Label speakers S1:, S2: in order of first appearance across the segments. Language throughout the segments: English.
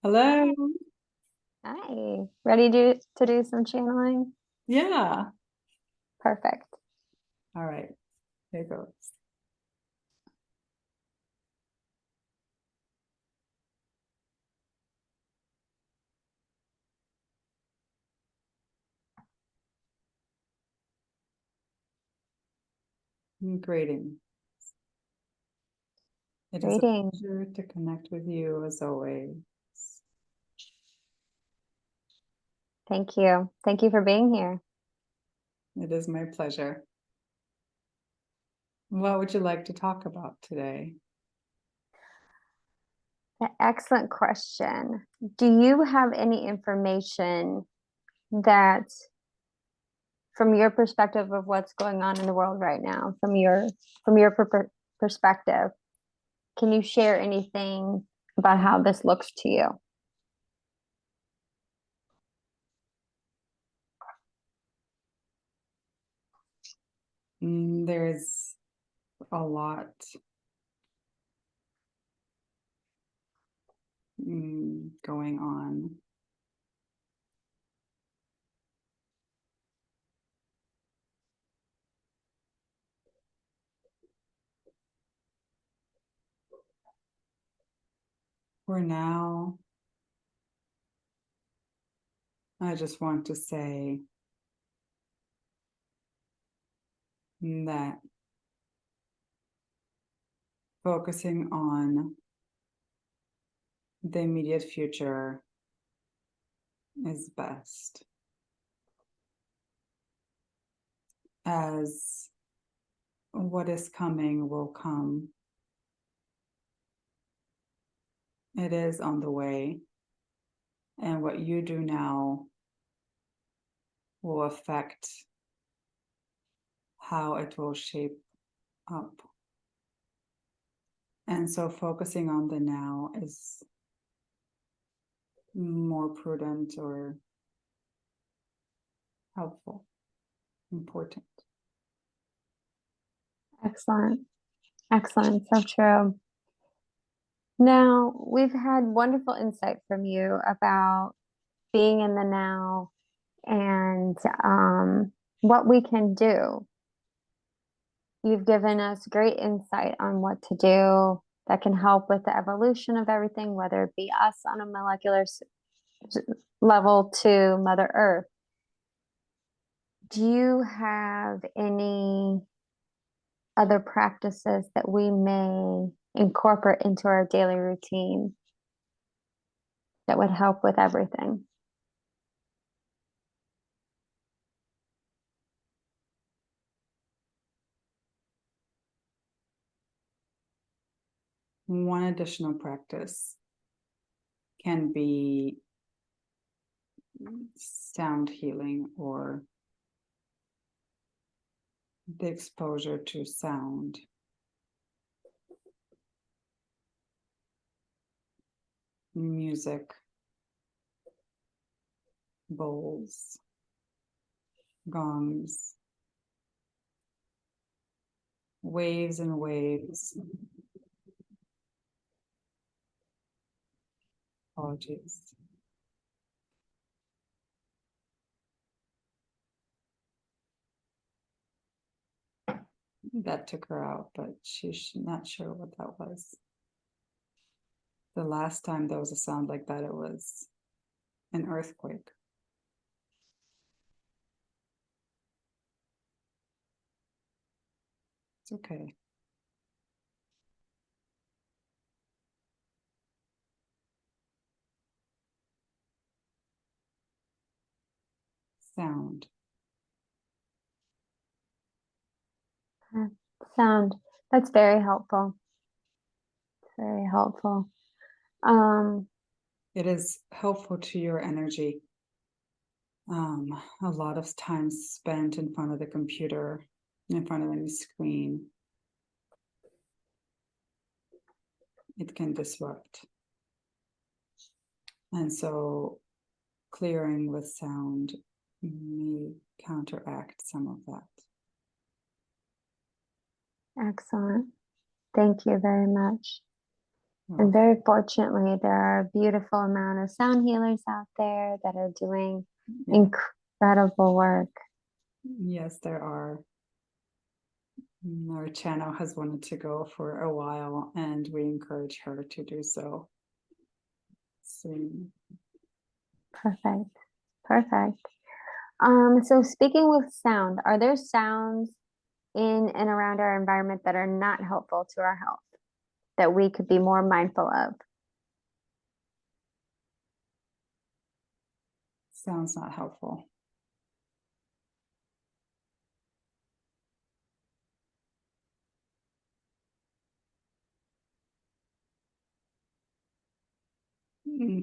S1: Hello.
S2: Hi. Ready to do some channeling?
S1: Yeah.
S2: Perfect.
S1: All right. Here goes. Greeting. It is a
S2: Greetings.
S1: pleasure to connect with you as always.
S2: Thank you. Thank you for being here.
S1: It is my pleasure. What would you like to talk about today?
S2: Excellent question. Do you have any information that, from your perspective of what's going on in the world right now, from your perspective, can you share anything about how this looks to you?
S1: There's a lot going on. For now, I just want to say that focusing on the immediate future is best, as what is coming will come. It is on the way, and what you do now will affect how it will shape up. And so focusing on the now is more prudent or helpful, important.
S2: Excellent. Excellent. So true. Now, we've had wonderful insight from you about being in the now and what we can do. You've given us great insight on what to do that can help with the evolution of everything, whether it be us on a molecular level to Mother Earth. Do you have any other practices that we may incorporate into our daily routine that would help with everything?
S1: One additional practice can be sound healing, or the exposure to sound. Music, bowls, gongs, waves and waves. Apologies. That took her out, but she's not sure what that was. The last time there was a sound like that, it was an earthquake. It's okay. Sound.
S2: Sound. That's very helpful. Very helpful.
S1: It is helpful to your energy. A lot of time spent in front of the computer, in front of any screen, it can disrupt. And so clearing with sound may counteract some of that.
S2: Excellent. Thank you very much. And
S1: Well,
S2: very fortunately, there are a beautiful amount of sound healers out there that are doing
S1: yeah.
S2: incredible work.
S1: Yes, there are. Our channel has wanted to go for a while, and we encourage her to do so soon.
S2: Perfect. Perfect. So speaking with sound, are there sounds in and around our environment that are not helpful to our health that we could be more mindful of?
S1: Sounds not helpful.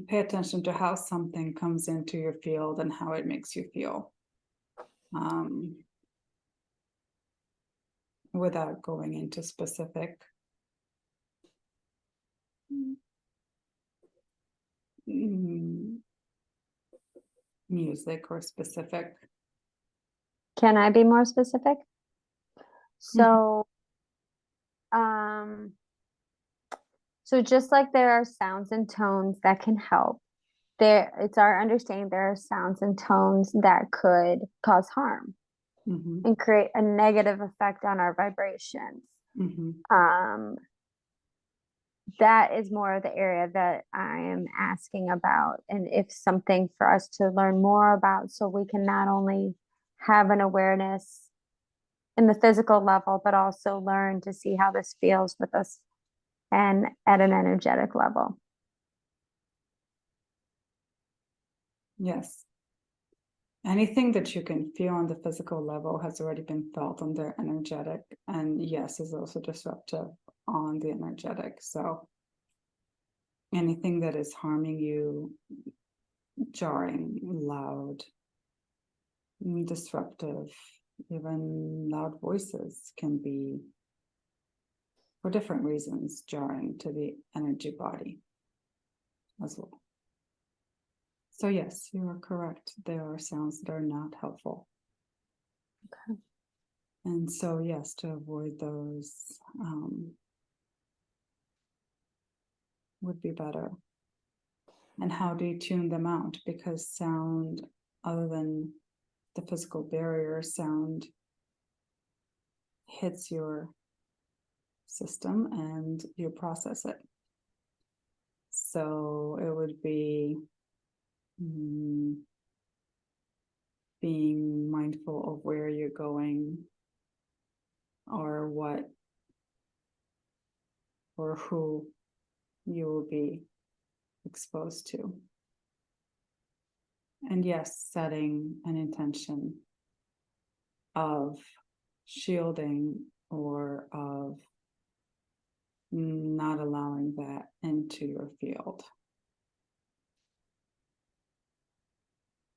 S1: Pay attention to how something comes into your field and how it makes you feel. Without going into specific mm, music or specific.
S2: Can I be more specific?
S1: Mhm.
S2: So, um, so just like there are sounds and tones that can help, it's our understanding there are sounds and tones that could cause harm
S1: Mhm.
S2: and create a negative effect on our vibrations.
S1: Mhm.
S2: Um, that is more of the area that I am asking about, and if something for us to learn more about so we can not only have an awareness in the physical level, but also learn to see how this feels with us and at an energetic level.
S1: Yes. Anything that you can feel on the physical level has already been felt on the energetic, and yes, is also disruptive on the energetic. So anything that is harming you, jarring, loud, disruptive, even loud voices can be, for different reasons, jarring to the energy body as well. So yes, you are correct. There are sounds that are not helpful.
S2: Okay.
S1: And so yes, to avoid those would be better. And how do you tune them out? Because sound, other than the physical barrier, sound hits your system and you process it. So it would be being mindful of where you're going or what or who you will be exposed to. And yes, setting an intention of shielding or of not allowing that into your field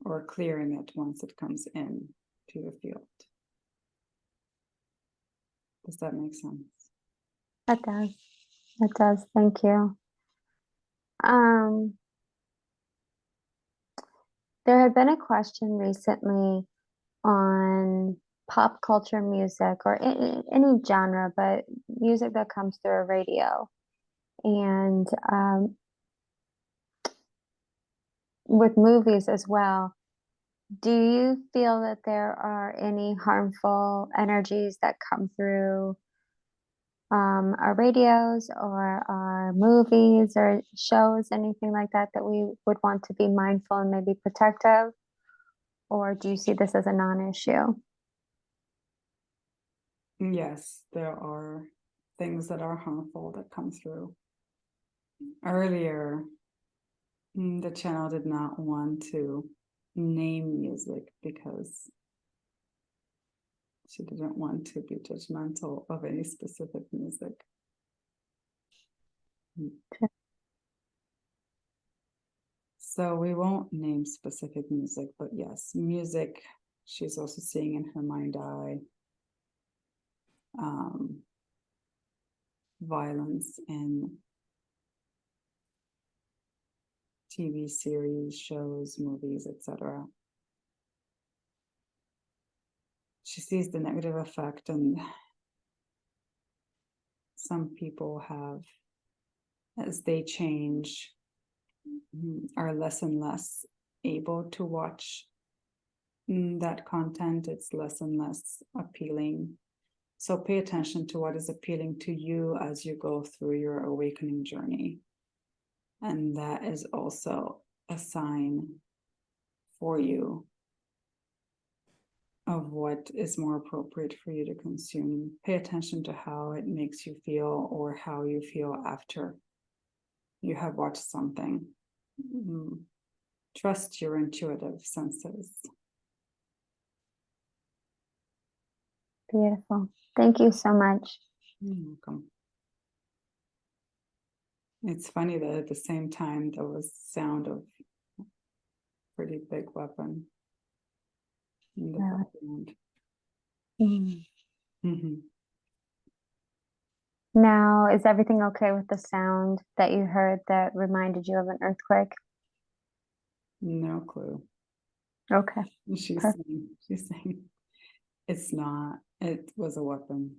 S1: or clearing it once it comes in to your field. Does that make sense?
S2: That does. That does. Thank you. Um, there had been a question recently on pop culture music or any genre, but music that comes through a radio. And with movies as well. Do you feel that there are any harmful energies that come through our radios or our movies or shows, anything like that, that we would want to be mindful and maybe protective? Or do you see this as a non-issue?
S1: Yes, there are things that are harmful that come through. Earlier, the channel did not want to name music because she didn't want to be judgmental of any specific music. So we won't name specific music, but yes, music, she's also seeing in her mind eye violence in TV series, shows, movies, etc. She sees the negative effect, and some people have as they change, are less and less able to watch that content. It's less and less appealing. So pay attention to what is appealing to you as you go through your awakening journey. And that is also a sign for you of what is more appropriate for you to consume. Pay attention to how it makes you feel or how you feel after you have watched something. Trust your intuitive senses.
S2: Beautiful. Thank you so much.
S1: You're welcome. It's funny that at the same time there was sound of pretty big weapon in the background.
S2: Now, is everything okay with the sound that you heard that reminded you of an earthquake?
S1: No clue.
S2: Okay.
S1: She's saying it's not. It was a weapon.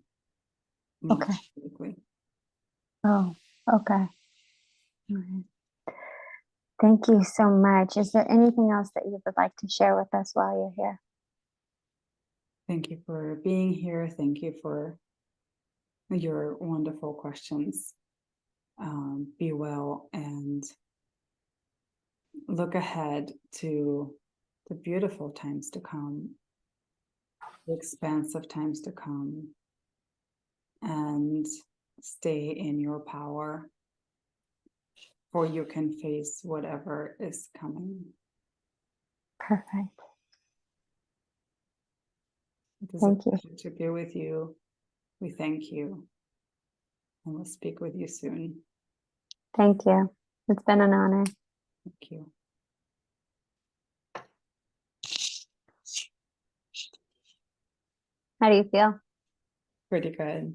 S2: Okay.
S1: Specifically.
S2: Oh, okay. All right. Thank you so much. Is there anything else that you would like to share with us while you're here?
S1: Thank you for being here. Thank you for your wonderful questions. Be well and look ahead to the beautiful times to come, the expansive times to come, and stay in your power, for you can face whatever is coming.
S2: Perfect.
S1: It is
S2: Thank
S1: a
S2: you.
S1: pleasure to be with you. We thank you, and we'll speak with you soon.
S2: Thank you. It's been an honor.
S1: Thank you.
S2: How do you feel?
S1: Pretty good.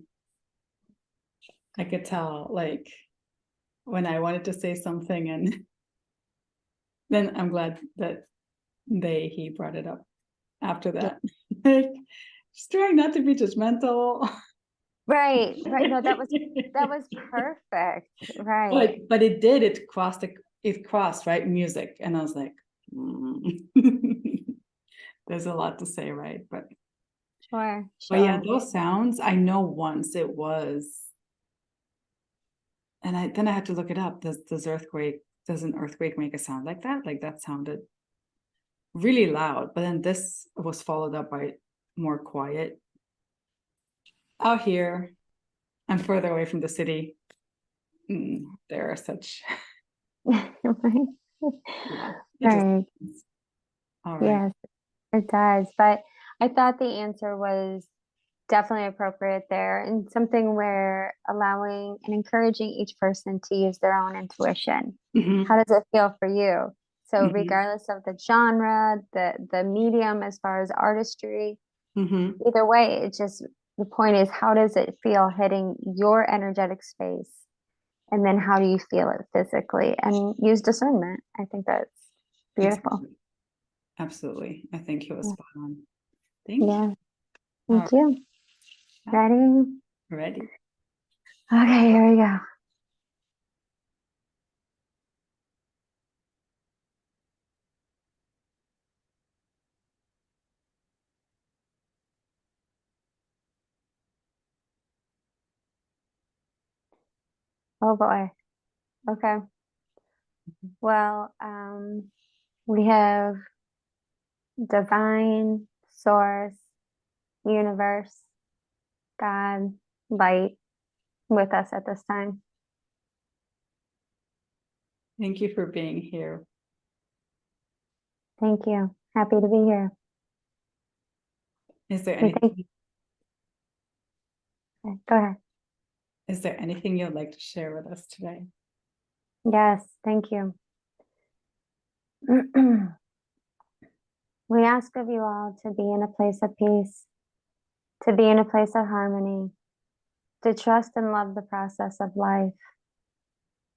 S1: I could tell, like, when I wanted to say something, and then I'm glad that he brought it up after that. Like, just trying not to be judgmental.
S2: Right. No, that was perfect. Right.
S1: But it crossed right music, and I was like, there's a lot to say, right? But
S2: Sure.
S1: yeah, those sounds, I know once it was, and then I had to look it up. Does an earthquake make a sound like that? Like, that sounded really loud, but then this was followed up by more quiet. Out here, I'm further away from the city. There are such
S2: Right.
S1: yeah,
S2: Right.
S1: all right.
S2: Yes, it does. But I thought the answer was definitely appropriate there, and something where allowing and encouraging each person to use their own intuition. How does it feel for you? So regardless of the genre, the medium, as far as artistry, either way, it's just, the point is, how does it feel hitting your energetic space? And then how do you feel it physically? And use discernment. I think that's beautiful.
S1: Absolutely. I think he was spot on.
S2: Thank you. Ready?
S1: Ready.
S2: Okay, here we go. Oh boy. Okay. Well, we have divine, source, universe, God, light with us at this time.
S1: Thank you for being here.
S2: Thank you. Happy to be here.
S1: Is there anything?
S2: Okay, go ahead.
S1: Is there anything you'd like to share with us today?
S2: Yes, thank you. We ask of you all to be in a place of peace, to be in a place of harmony, to trust and love the process of life.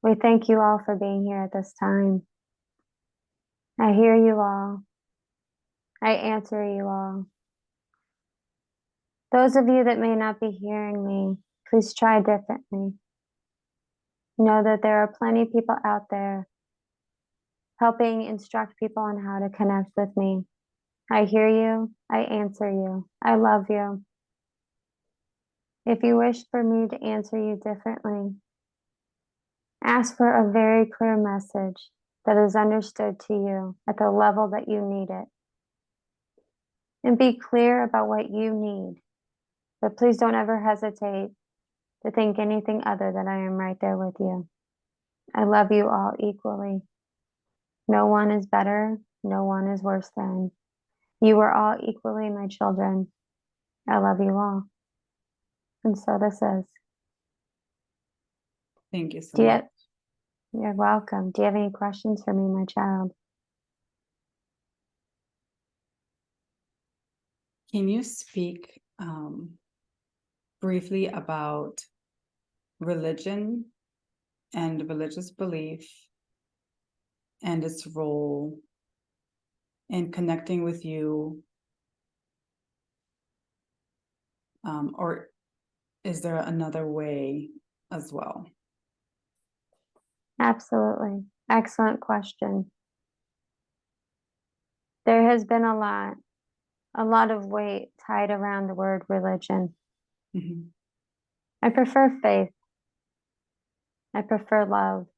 S2: We thank you all for being here at this time. I hear you all. I answer you all. Those of you that may not be hearing me, please try differently. Know that there are plenty of people out there helping instruct people on how to connect with me. I hear you. I answer you. I love you. If you wish for me to answer you differently, ask for a very clear message that is understood to you at the level that you need it. And be clear about what you need. But please don't ever hesitate to think anything other than I am right there with you. I love you all equally. No one is better. No one is worse than. You are all equally my children. I love you all. And so this is.
S1: Thank you so much.
S2: You're welcome. Do you have any questions for me, my child?
S1: Can you speak briefly about religion and religious belief and its role in connecting with you? Or is there another way as well?
S2: Absolutely. Excellent question. There has been a lot of weight tied around the word religion.
S1: Mhm.
S2: I prefer faith. I prefer love.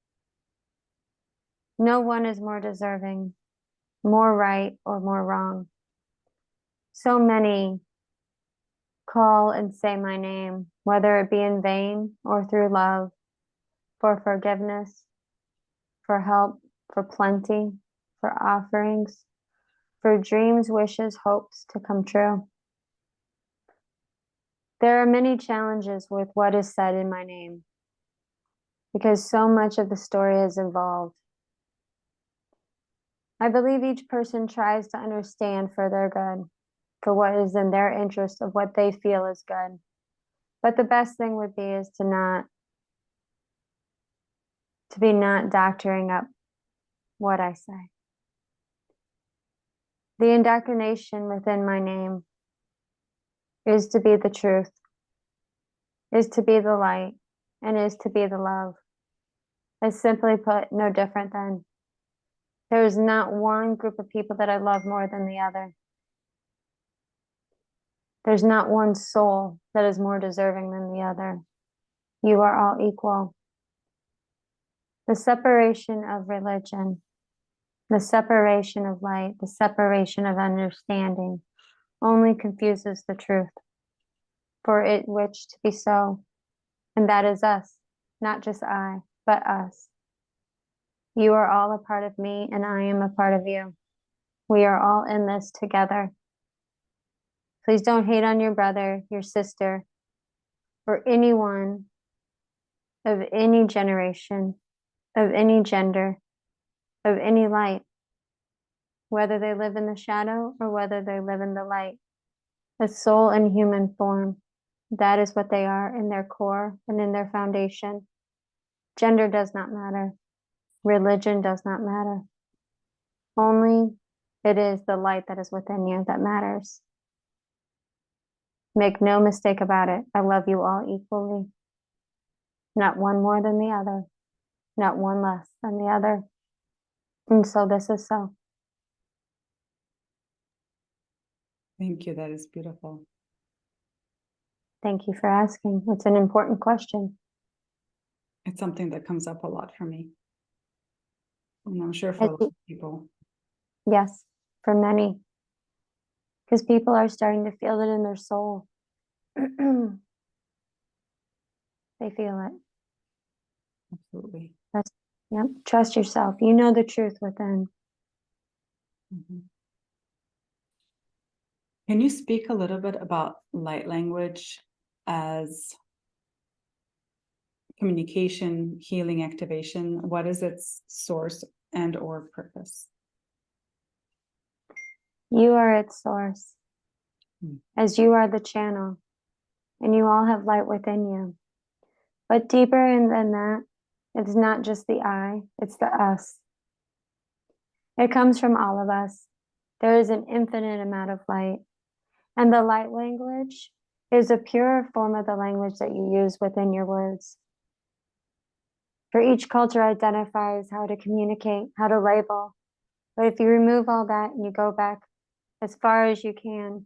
S2: No one is more deserving, more right, or more wrong. So many call and say my name, whether it be in vain or through love, for forgiveness, for help, for plenty, for offerings, for dreams, wishes, hopes to come true. There are many challenges with what is said in my name because so much of the story is involved. I believe each person tries to understand for their good, for what is in their interest of what they feel is good. But the best thing would be is to be not doctoring up what I say. The indoctrination within my name is to be the truth, is to be the light, and is to be the love. As simply put, no different than. There is not one group of people that I love more than the other. There's not one soul that is more deserving than the other. You are all equal. The separation of religion, the separation of light, the separation of understanding only confuses the truth for it which to be so. And that is us, not just I, but us. You are all a part of me, and I am a part of you. We are all in this together. Please don't hate on your brother, your sister, or anyone of any generation, of any gender, of any light, whether they live in the shadow or whether they live in the light. A soul in human form, that is what they are in their core and in their foundation. Gender does not matter. Religion does not matter. Only it is the light that is within you that matters. Make no mistake about it. I love you all equally. Not one more than the other. Not one less than the other. And so this is so.
S1: Thank you. That is beautiful.
S2: Thank you for asking. It's an important question.
S1: It's something that comes up a lot for me. And I'm sure for a lot of people.
S2: Yes, for many. Because people are starting to feel it in their soul. They feel it.
S1: Absolutely.
S2: Yep. Trust yourself. You know the truth within.
S1: Mhm. Can you speak a little bit about light language as communication, healing, activation? What is its source and or purpose?
S2: You are its source.
S1: Mm.
S2: As you are the channel. And you all have light within you. But deeper in than that, it's not just the I, it's the us. It comes from all of us. There is an infinite amount of light. And the light language is a pure form of the language that you use within your words. For each culture identifies how to communicate, how to label. But if you remove all that and you go back as far as you can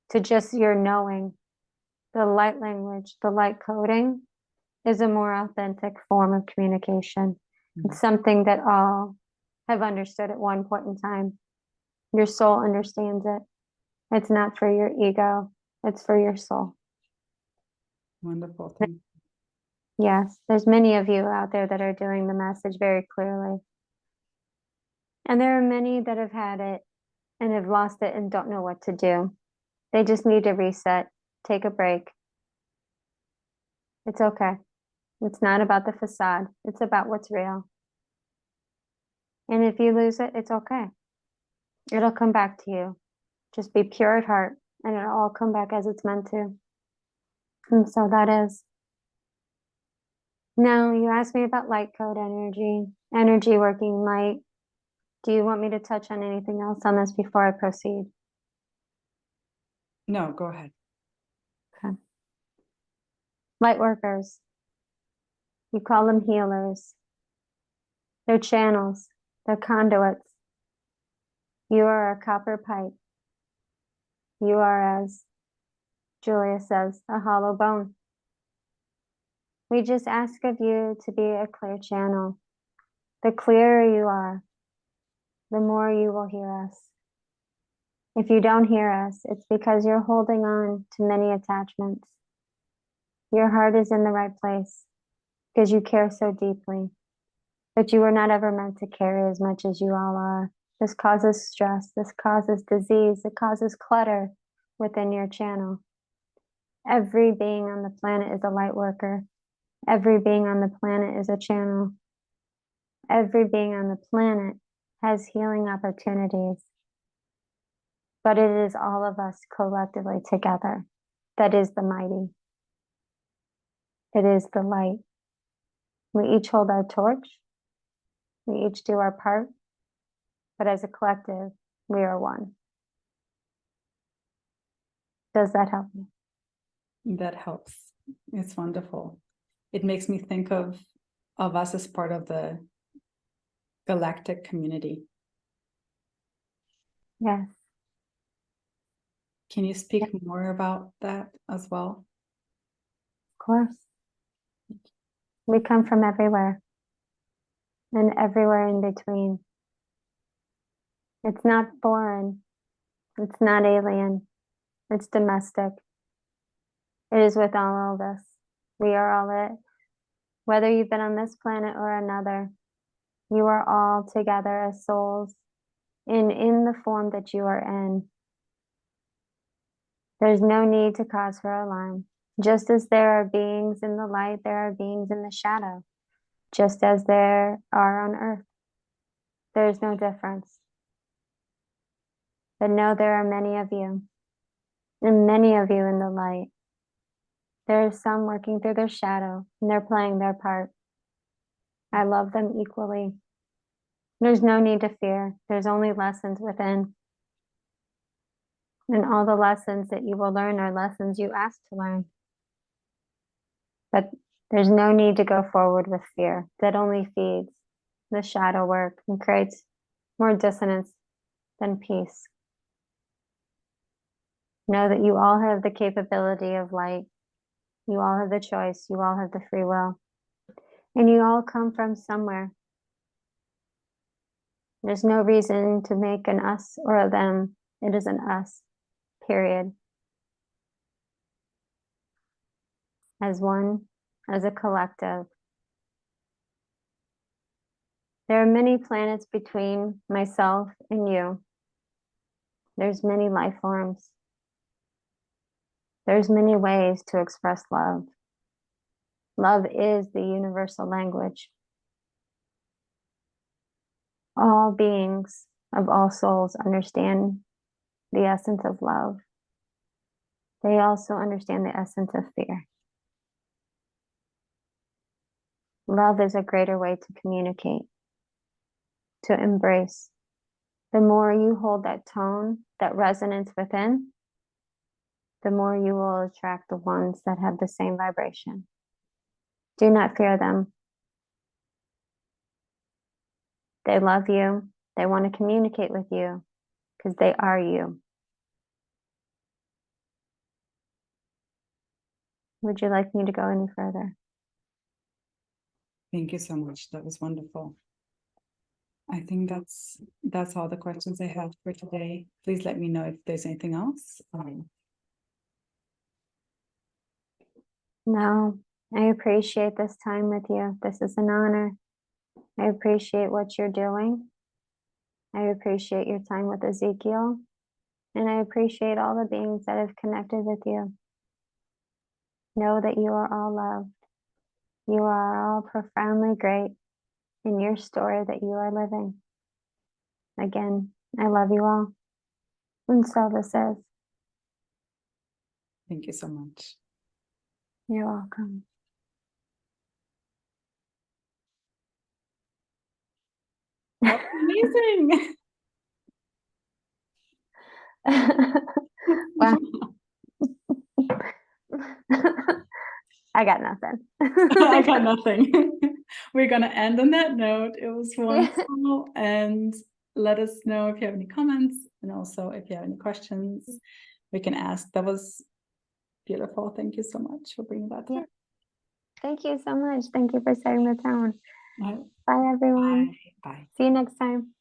S2: to just your knowing, the light language, the light coding is a more authentic form of communication. It's something that all have understood at one point in time. Your soul understands it. It's not for your ego, it's for your soul.
S1: Wonderful. Thank you.
S2: Yes, there's many of you out there that are doing the message very clearly. And there are many that have had it and have lost it and don't know what to do. They just need to reset, take a break. It's okay. It's not about the facade. It's about what's real. And if you lose it, it's okay. It'll come back to you. Just be pure at heart and it'll all come back as it's meant to. And so that is. Now, you asked me about light code energy working light. Do you want me to touch on anything else on this before I proceed?
S1: No, go ahead.
S2: Okay. Light workers. You call them healers. They're channels. They're conduits. You are a copper pipe. You are, as Julia says, a hollow bone. We just ask of you to be a clear channel. The clearer you are, the more you will hear us. If you don't hear us, it's because you're holding on to many attachments. Your heart is in the right place because you care so deeply, but you were not ever meant to carry as much as you all are. This causes stress, this causes disease, it causes clutter within your channel. Every being on the planet is a light worker. Every being on the planet is a channel. Every being on the planet has healing opportunities. But it is all of us collectively together that is the mighty. It is the light. We each hold our torch. We each do our part. But as a collective, we are one. Does that help you?
S1: That helps. It's wonderful. It makes me think of us as part of the galactic community.
S2: Yes.
S1: Can you speak more about that as well?
S2: Of course. We come from everywhere and everywhere in between. It's not foreign. It's not alien. It's domestic. It is with all of us. We are all it. Whether you've been on this planet or another, you are all together as souls in the form that you are in. There's no need to cause for alarm. Just as there are beings in the light, there are beings in the shadow. Just as there are on earth. There is no difference. But know there are many of you, and many of you in the light. There are some working through their shadow, and they're playing their part. I love them equally. There's no need to fear. There's only lessons within. And all the lessons that you will learn are lessons you asked to learn. But there's no need to go forward with fear. That only feeds the shadow work and creates more dissonance than peace. Know that you all have the capability of light. You all have the choice. You all have the free will. And you all come from somewhere. There's no reason to make an us or a them. It is an us, period. As one, as a collective. There are many planets between myself and you. There's many life forms. There's many ways to express love. Love is the universal language. All beings of all souls understand the essence of love. They also understand the essence of fear. Love is a greater way to communicate, to embrace. The more you hold that tone, that resonance within, the more you will attract the ones that have the same vibration. Do not fear them. They love you. They want to communicate with you because they are you. Would you like me to go any further?
S1: Thank you so much. That was wonderful. I think that's all the questions I have for today. Please let me know if there's anything else.
S2: No, I appreciate this time with you. This is an honor. I appreciate what you're doing. I appreciate your time with Ezekiel. And I appreciate all the beings that have connected with you. Know that you are all loved. You are all profoundly great in your story that you are living. Again, I love you all. And so this is.
S1: Thank you so much.
S2: You're welcome.
S1: That was amazing.
S2: Wow. I got nothing.
S1: I got nothing. We're gonna end on that note. It was
S2: Yeah.
S1: wonderful, and let us know if you have any comments, and also if you have any questions, we can ask. That was beautiful. Thank you so much for bringing that
S2: Yeah.
S1: through.
S2: Thank you so much. Thank you for setting the tone.
S1: All right.
S2: Bye, everyone.
S1: Bye. Bye.
S2: See you next time.